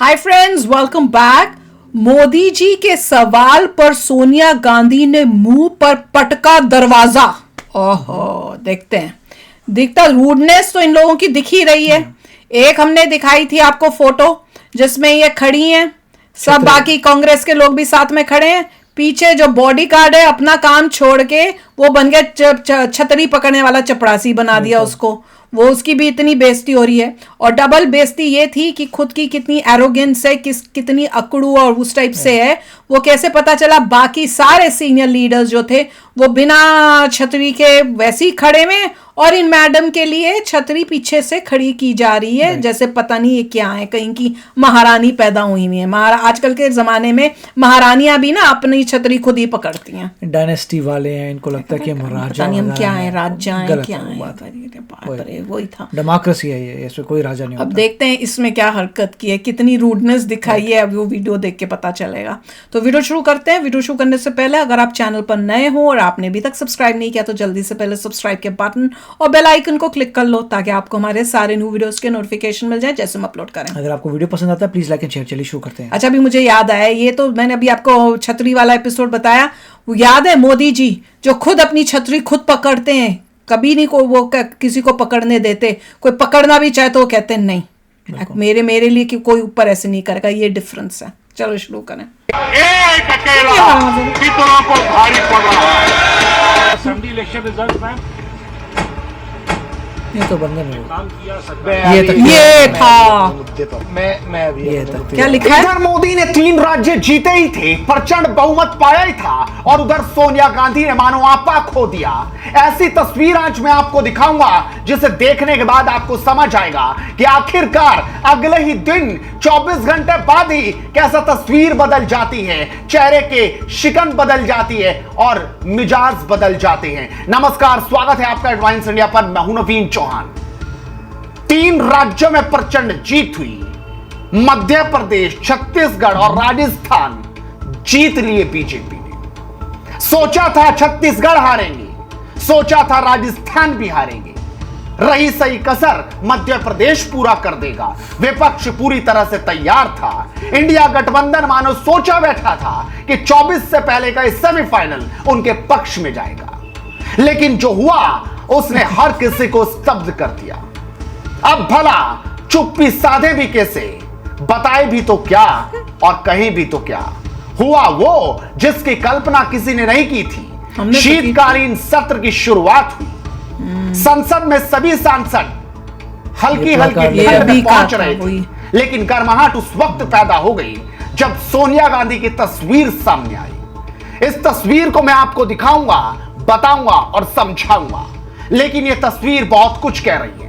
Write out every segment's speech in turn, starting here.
हाय friends, welcome back. Modi ji के सवाल पर सोनिया गांधी ने मुंह पर पटका दरवाजा। ओहो, देखते हैं। दिखता रूडनेस तो इन लोगों की दिख ही रही है। एक हमने दिखाई थी आपको फोटो जिसमें ये खड़ी हैं, सब बाकी कांग्रेस के लोग भी साथ में खड़े हैं। पीछे जो बॉडी गार्ड है अपना काम छोड़ के वो बन गया छतरी पकड़ने वाला, चपरासी बना दिया उसको। वो उसकी भी इतनी बेइज्जती हो रही है। और डबल बेइज्जती ये थी कि खुद की कितनी एरोगेंस है, कितनी अकड़ू और उस टाइप से है। वो कैसे पता चला? बाकी सारे सीनियर लीडर्स जो थे वो बिना छतरी के वैसे ही खड़े में, और इन मैडम के लिए छतरी पीछे से खड़ी की जा रही है जैसे पता नहीं ये क्या है, कहीं की महारानी पैदा हुई हुई है। आजकल के जमाने में महारानियां भी ना अपनी छतरी खुद ही पकड़ती हैं। डायनेस्टी वाले हैं, इनको लगता है कि हम राजा हम क्या है, राजा है, क्या है। वही था, डेमोक्रेसी है ये, इसमें कोई राजा नहीं होता। अब देखते हैं इसमें क्या हरकत की है, कितनी रूडनेस दिखाई है। अब वो वीडियो देख के पता चलेगा। तो वीडियो शुरू करते हैं। वीडियो शुरू करने से पहले अगर आप चैनल पर नए हो और आपने अभी तक सब्सक्राइब नहीं किया तो जल्दी से पहले सब्सक्राइब के बटन और बेल आइकन को क्लिक कर लो ताकि आपको हमारे सारे न्यू वीडियोस के नोटिफिकेशन मिल जाए जैसे हम अपलोड करें। अगर आपको वीडियो पसंद आता है प्लीज लाइक एंड शेयर। चलिए शुरू करते हैं। अच्छा, अभी मुझे याद आया, ये तो मैंने अभी आपको छतरी वाला एपिसोड बताया, वो याद है? मोदी जी जो खुद अपनी छतरी खुद पकड़ते हैं, कभी नहीं वो किसी को पकड़ने देते। कोई पकड़ना भी चाहे तो वो कहते हैं नहीं, मेरे लिए कि कोई ऊपर ऐसे नहीं करेगा। ये डिफरेंस है। चलो शुरू करें। एक अकेला कितनों को भारी पड़ रहा है। असेंबली इलेक्शन रिजल्ट में ये तो बंधन है। ये था मैं भी क्या लिखा है? इधर मोदी ने 3 राज्य जीते ही थे, प्रचंड बहुमत पाया ही था, और उधर सोनिया गांधी ने मानो आपा खो दिया। ऐसी तस्वीर आज मैं आपको दिखाऊंगा जिसे देखने के बाद आपको समझ आएगा कि आखिरकार अगले ही दिन 24 घंटे बाद ही कैसा तस्वीर बदल जाती है, चेहरे के शिकन बदल जाती है और मिजाज बदल जाते हैं। नमस्कार, स्वागत है आपका एडवांस इंडिया पर। मैं हूं नवीन चौहान। 3 राज्यों में प्रचंड जीत हुई। मध्य प्रदेश, छत्तीसगढ़ और राजस्थान जीत लिए बीजेपी ने। सोचा था छत्तीसगढ़ हारेंगे, सोचा था राजस्थान भी हारेंगे, रही सही कसर मध्य प्रदेश पूरा कर देगा। विपक्ष पूरी तरह से तैयार था। इंडिया गठबंधन मानो सोचा बैठा था कि 24 से पहले का सेमीफाइनल उनके पक्ष में जाएगा, लेकिन जो हुआ उसने हर किसी को स्तब्ध कर दिया। अब भला चुप्पी साधे भी कैसे, बताए भी तो क्या और कहीं भी तो क्या। हुआ वो जिसकी कल्पना किसी ने नहीं की थी। शीतकालीन सत्र की शुरुआत हुई। संसद में सभी सांसद हल्की हल्की ठंड में पहुंच रहे थे, लेकिन गर्माहट उस वक्त पैदा हो गई जब सोनिया गांधी की तस्वीर सामने आई। इस तस्वीर को मैं आपको दिखाऊंगा, बताऊंगा और समझाऊंगा, लेकिन यह तस्वीर बहुत कुछ कह रही है।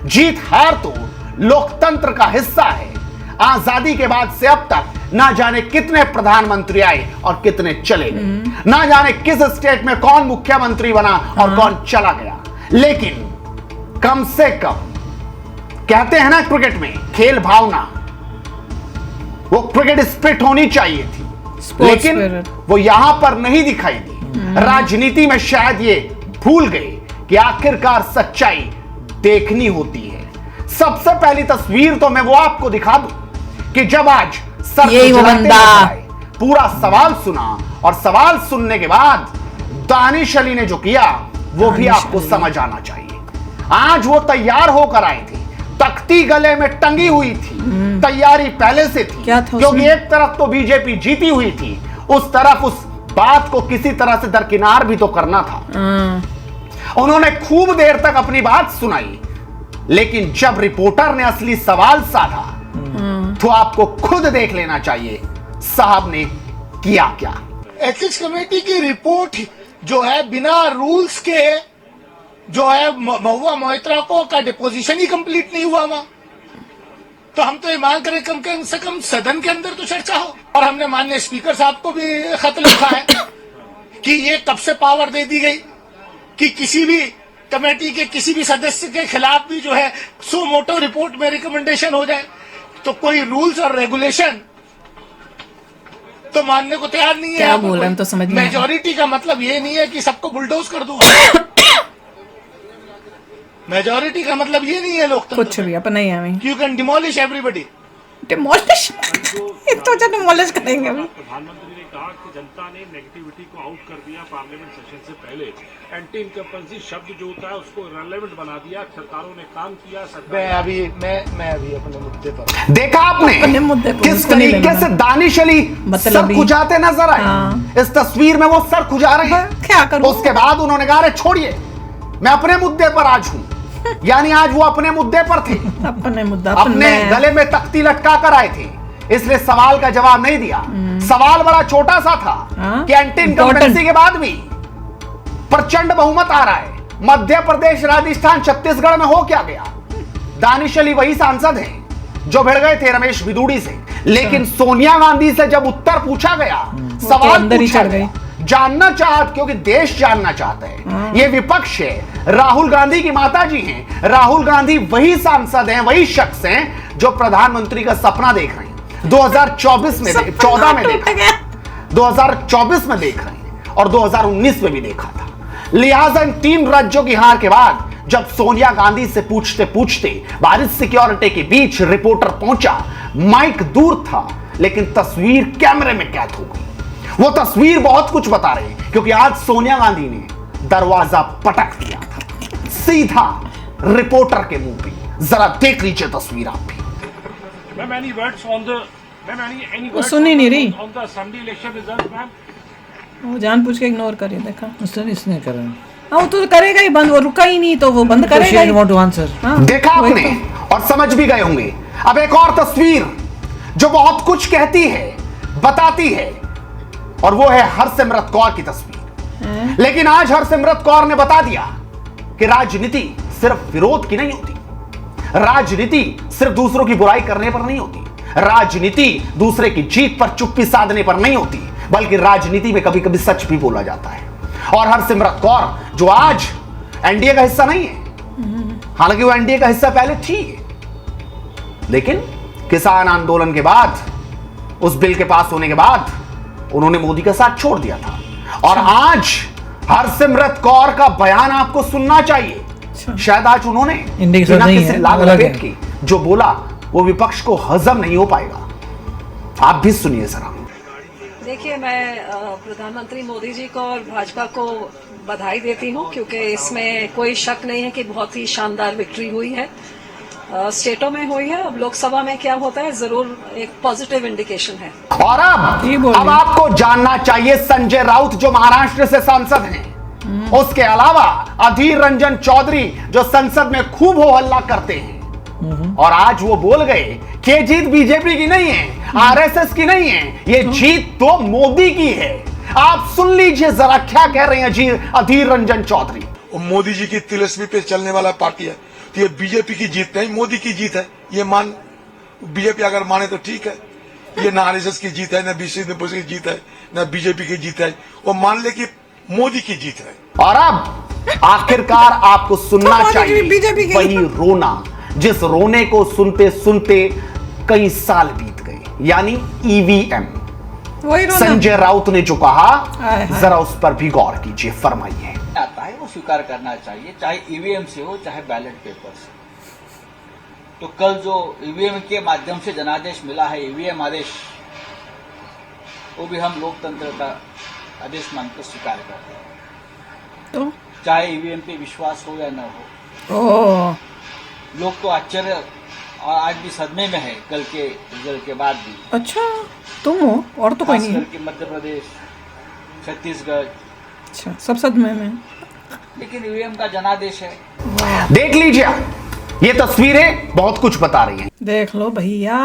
जीत हार तो लोकतंत्र का हिस्सा है। आजादी के बाद से अब तक ना जाने कितने प्रधानमंत्री आए और कितने चले गए, ना जाने किस स्टेट में कौन मुख्यमंत्री बना और कौन चला गया, लेकिन कम से कम कहते हैं ना क्रिकेट में खेल भावना, वो क्रिकेट स्पिरिट होनी चाहिए थी, लेकिन वो यहां पर नहीं दिखाई दी। राजनीति में शायद ये भूल गए कि आखिरकार सच्चाई देखनी होती है। सबसे पहली तस्वीर तो मैं वो आपको दिखा दूं कि जब आज पूरा सवाल सुना, और सवाल सुनने के बाद दानिश अली ने जो किया वो भी आपको समझ आना चाहिए। आज वो तैयार होकर आए थे, तख्ती गले में टंगी हुई थी, तैयारी पहले से थी, क्योंकि एक तरफ तो बीजेपी जीती हुई थी, उस तरफ उस बात को किसी तरह से दरकिनार भी तो करना था। उन्होंने खूब देर तक अपनी बात सुनाई, लेकिन जब रिपोर्टर ने असली सवाल साधा तो आपको खुद देख लेना चाहिए साहब ने किया क्या। एथिक्स कमेटी की रिपोर्ट जो है बिना रूल्स के जो है महुआ मोहित्रा को का डिपोजिशन ही कंप्लीट नहीं हुआ वहां, तो हम तो ये मांग करें कम से कम सदन के अंदर तो चर्चा हो। और हमने माननीय स्पीकर साहब को भी खत लिखा है कि ये कब से पावर दे दी गई कि किसी भी कमेटी के किसी भी सदस्य के खिलाफ भी जो है सो मोटो रिपोर्ट में रिकमेंडेशन हो जाए, तो कोई रूल्स और रेगुलेशन तो मानने को तैयार नहीं है। क्या बोल रहे हैं तो समझ नहीं। मेजोरिटी का मतलब ये नहीं है कि सबको बुलडोज कर दो। मेजोरिटी का मतलब ये नहीं है लोकतंत्र कुछ भी अपन नहीं है, you can demolish everybody. Demolish ये तो जो डिमोलिश करेंगे अभी। प्रधानमंत्री ने कहा कि जनता ने नेगेटिविटी को आउट कर दिया पार्लियामेंट सेशन से पहले। एंटी इनकम्पेंसी शब्द जो होता है उसको रेलेवेंट बना दिया। सरकारों ने काम किया। मैं अभी अपने मुद्दे पर देखा अपने आपने मुद्दे पर किस उसको नहीं तरीके लेना। से दानिश अली मतलब सर ही- खुजाते नजर आए। हाँ। इस तस्वीर में वो सर खुजा रहे हैं। क्या करूं? उसके बाद उन्होंने कहा, अरे छोड़िए, मैं अपने मुद्दे पर आज हूं। यानी आज वो अपने मुद्दे पर थे, अपने मुद्दा अपने गले में तख्ती लटका कर आए थे, इसलिए सवाल का जवाब नहीं दिया। सवाल बड़ा छोटा सा था हाँ? कि एंटी इनकम्बेंसी के बाद भी प्रचंड बहुमत आ रहा है। मध्य प्रदेश, राजस्थान, छत्तीसगढ़ में हो क्या गया? दानिश अली वही सांसद हैं जो भिड़ गए थे रमेश बिदूड़ी से, लेकिन सोनिया गांधी से जब उत्तर पूछा गया, सवाल अंदर ही पूछा चढ़ गया, जानना चाहत, क्योंकि देश जानना चाहता है। ये विपक्ष है, राहुल गांधी की माता जी हैं। राहुल गांधी वही सांसद हैं, वही शख्स हैं जो प्रधानमंत्री का सपना देख रहे हैं। 2024 में 14 में देखा, 2024 में देख रहे हैं और 2019 में भी देखा था। लिहाजा इन 3 राज्यों की हार के बाद जब सोनिया गांधी से पूछते पूछते बारिश सिक्योरिटी के बीच रिपोर्टर पहुंचा, माइक दूर था लेकिन तस्वीर कैमरे में कैद हो गई। वो तस्वीर बहुत कुछ बता रही है, क्योंकि आज सोनिया गांधी ने दरवाजा पटक दिया था सीधा रिपोर्टर के मुंह पे। जरा देख लीजिए तस्वीर आप भी। Ma'am any words on the वो सुन ही नहीं रही। On the assembly election result ma'am. वो जानबूझ के इग्नोर करिए, देखा। इसने कर रहे हैं। हाँ, वो तो करेगा ही बंद, वो रुका ही नहीं तो वो बंद करेगा ही। Want to answer. हाँ, देखा वही आपने तो। और समझ भी गए होंगे। अब एक और तस्वीर जो बहुत कुछ कहती है, बताती है, और वो है हरसिमरत कौर की तस्वीर। लेकिन आज हरसिमरत कौर ने बता दिया कि राजनीति सिर्फ विरोध की नहीं होती, राजनीति सिर्फ दूसरों की बुराई करने पर नहीं होती, राजनीति दूसरे की जीत पर चुप्पी साधने पर नहीं होती, बल्कि राजनीति में कभी कभी सच भी बोला जाता है। और हरसिमरत कौर जो आज एनडीए का हिस्सा नहीं है, हालांकि वो एनडीए का हिस्सा पहले थी, लेकिन किसान आंदोलन के बाद, उस बिल के पास होने के बाद उन्होंने मोदी का साथ छोड़ दिया था। और आज हरसिमरत कौर का बयान आपको सुनना चाहिए। शायद आज उन्होंने इंडिया के साथ बिना नहीं किसी है, लाग अलग लपेट है। की जो बोला वो विपक्ष को हजम नहीं हो पाएगा। आप भी सुनिए जरा। देखिए, मैं प्रधानमंत्री मोदी जी को और भाजपा को बधाई देती हूं, क्योंकि इसमें कोई शक नहीं है कि बहुत ही शानदार विक्ट्री हुई है। स्टेटों में हुई है, अब लोकसभा में क्या होता है जरूर एक पॉजिटिव इंडिकेशन है। और ये बोलिए। अब आपको जानना चाहिए संजय राउत जो महाराष्ट्र से सांसद हैं, उसके अलावा अधीर रंजन चौधरी जो संसद में खूब हो हल्ला करते हैं, और आज वो बोल गए कि ये जीत बीजेपी की नहीं है, आरएसएस की नहीं है, ये जीत तो मोदी की है। आप सुन लीजिए जरा क्या कह रहे हैं अधीर रंजन चौधरी। वो मोदी जी की तिलस्मी पे चलने वाला पार्टी है, तो ये बीजेपी की जीत नहीं, मोदी की जीत है। ये मान बीजेपी अगर माने तो ठीक है, ये ना आरएसएस की जीत है, ना बीजेपी की जीत है, ना बीजेपी की जीत है। वो मान ले कि मोदी की जीत है। और अब आखिरकार आपको सुनना तो चाहिए बीजेपी की। वही रोना जिस रोने को सुनते सुनते कई साल बीत गए, यानी ईवीएम। वही रोना। संजय राउत ने जो कहा, हाय हाय। जरा उस पर भी गौर कीजिए, फरमाइए। आता है वो स्वीकार करना चाहिए, चाहे ईवीएम से हो चाहे बैलेट पेपर से। तो कल जो ईवीएम के माध्यम से जनादेश मिला है, ईवीएम आदेश, वो भी हम लोकतंत्र का आदेश मानकर स्वीकार करते हैं, तो चाहे ईवीएम पे विश्वास हो या न हो। ओ लोग तो आश्चर्य और आज भी सदमे में है कल के रिजल्ट के बाद भी। अच्छा, तुम हो और तो कोई खास नहीं है। करके मध्य प्रदेश, छत्तीसगढ़, अच्छा, सब सदमे में। लेकिन ईवीएम का जनादेश है। देख लीजिए, ये तस्वीरें बहुत कुछ बता रही हैं। देख लो भैया,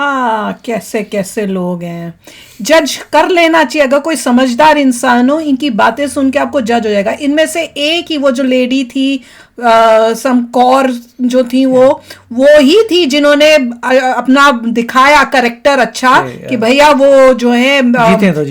कैसे कैसे लोग हैं। जज कर लेना चाहिए, अगर कोई समझदार इंसान हो, इनकी बातें सुन के आपको जज हो जाएगा। इनमें से एक ही वो जो लेडी थी, सम कौर जो थी, वो ही थी जिन्होंने अपना दिखाया करेक्टर अच्छा कि भैया वो जो है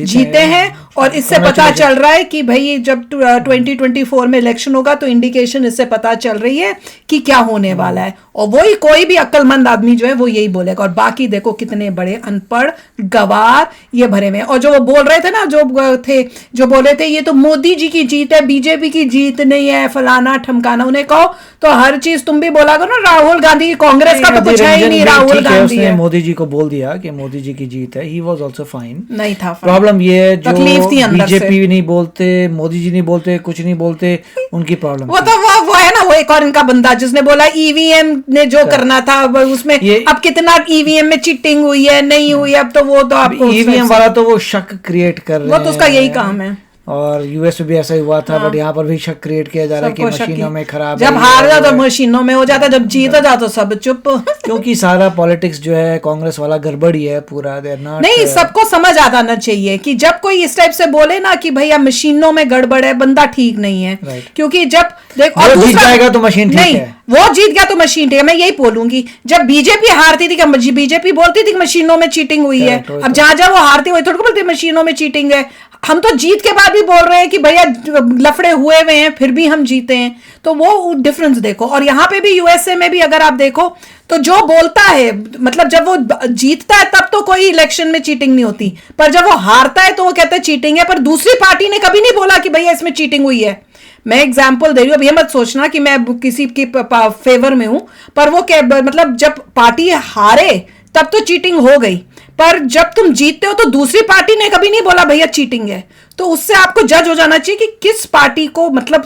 जीते हैं। और इससे पता चल रहा है कि भाई जब 2024 में इलेक्शन होगा तो इंडिकेशन इससे पता चल रही है कि क्या होने वाला है। और वही कोई भी अक्लमंद आदमी जो है वो यही बोलेगा। और बाकी देखो कितने बड़े अनपढ़ गवार ये भरे में। और जो वो बोल रहे थे ना, जो बोल रहे थे ये तो मोदी जी की जीत है, बीजेपी की जीत नहीं है, फलाना ठमकाना, उन्हें कहो तो हर चीज तुम भी बोला करो ना, राहुल गांधी की, कांग्रेस का तो कुछ है ही नहीं, राहुल गांधी है। मोदी जी को बोल दिया कि मोदी जी की जीत है, ही वाज आल्सो फाइन, नहीं था। प्रॉब्लम ये है जो तकलीफ थी अंदर से। बीजेपी नहीं बोलते, मोदी जी नहीं बोलते, कुछ नहीं बोलते, उनकी प्रॉब्लम वो तो वो है ना, वो एक और इनका बंदा जिसने बोला ईवीएम ने जो करना था उसमें अब कितना ईवीएम में चीटिंग हुई है नहीं हुई, अब तो वो तो आपको ईवीएम वाला तो वो शक क्रिएट कर रहे हैं, वो तो उसका यही काम है। और यूएस में भी ऐसा ही हुआ था, बट यहाँ पर भी शक क्रिएट किया जा रहा है कि मशीनों में खराब, जब हार जाओ तो मशीनों में हो जाता है, जब जीत जाओ तो सब चुप। क्योंकि सारा पॉलिटिक्स जो है कांग्रेस वाला गड़बड़ी है पूरा, नहीं सबको समझ आना चाहिए कि जब कोई इस टाइप से बोले ना कि भैया मशीनों में गड़बड़ है, बंदा ठीक नहीं है। क्योंकि जब देख और जीत जाएगा तो मशीन ठीक है, वो जीत गया तो मशीन ठीक है। मैं यही बोलूंगी, जब बीजेपी हारती थी, बीजेपी बोलती थी कि मशीनों में चीटिंग हुई है, अब जहां जहां वो हारती वही थोड़ी बोलती मशीनों में चीटिंग है। हम तो जीत के बाद भी बोल रहे हैं कि भैया लफड़े हुए हैं, फिर भी हम जीते हैं, तो वो डिफरेंस देखो। और यहाँ पे भी यूएसए में भी अगर आप देखो तो जो बोलता है, मतलब जब वो जीतता है तब तो कोई इलेक्शन में चीटिंग नहीं होती, पर जब वो हारता है तो वो कहते हैं चीटिंग है, पर दूसरी पार्टी ने कभी नहीं बोला कि भैया इसमें चीटिंग हुई है। मैं एग्जाम्पल दे रही हूँ, अब ये मत सोचना कि मैं किसी के फेवर में हूं, पर वो मतलब जब पार्टी हारे तब तो चीटिंग हो गई, पर जब तुम जीतते हो तो दूसरी पार्टी ने कभी नहीं बोला भैया चीटिंग है। तो उससे आपको जज हो जाना चाहिए कि किस पार्टी को मतलब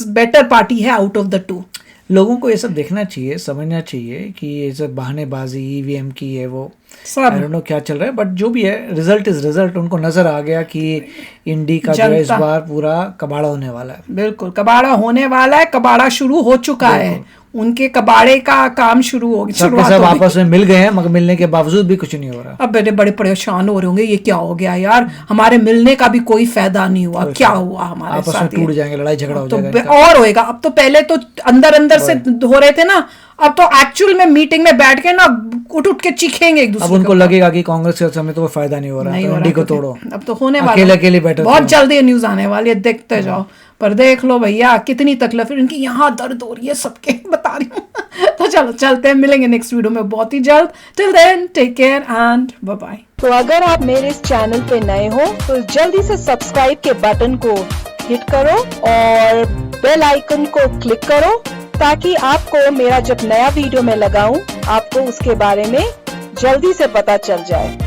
बेटर पार्टी है आउट ऑफ द टू। लोगों को ये सब देखना चाहिए, समझना चाहिए कि ये सब बहानेबाजी ईवीएम की है, वो आई डोंट नो क्या चल रहा है, बट जो भी है रिजल्ट इज रिजल्ट। उनको नजर आ गया कि इंडी का जो है इस बार पूरा कबाड़ा होने वाला है। बिल्कुल कबाड़ा होने वाला है, कबाड़ा शुरू हो चुका है, उनके कबाड़े का काम शुरू हो गया। सब आपस में मिल गए हैं, मगर मिलने के बावजूद भी कुछ नहीं हो रहा। अब बड़े बड़े परेशान हो रहे होंगे, ये क्या हो गया यार, हमारे मिलने का भी कोई फायदा नहीं हुआ, क्या हुआ हमारे आपस में, टूट जाएंगे, लड़ाई झगड़ा हो जाएगा और होएगा। अब तो पहले तो अंदर अंदर से हो रहे थे ना, अब तो एक्चुअल में मीटिंग में बैठ के ना उठ के चीखेंगे एक दूसरे। अब उनको लगेगा कि कांग्रेस के समय तो वो फायदा नहीं हो रहा, तो इंडी को तोड़ो। अब तो होने वाला, अकेले बैठे, बहुत जल्दी न्यूज आने वाली है, देखते जाओ। पर देख लो भैया कितनी तकलीफ इनकी यहाँ दर्द हो रही है, सबके बता रही हूँ। तो चलो चलते हैं, मिलेंगे नेक्स्ट वीडियो में बहुत ही जल्द। Till then take care and bye bye. तो अगर आप मेरे इस चैनल पे नए हो तो जल्दी से सब्सक्राइब के बटन को हिट करो और बेल आइकन को क्लिक करो, ताकि आपको मेरा जब नया वीडियो मैं लगाऊं आपको उसके बारे में जल्दी से पता चल जाए।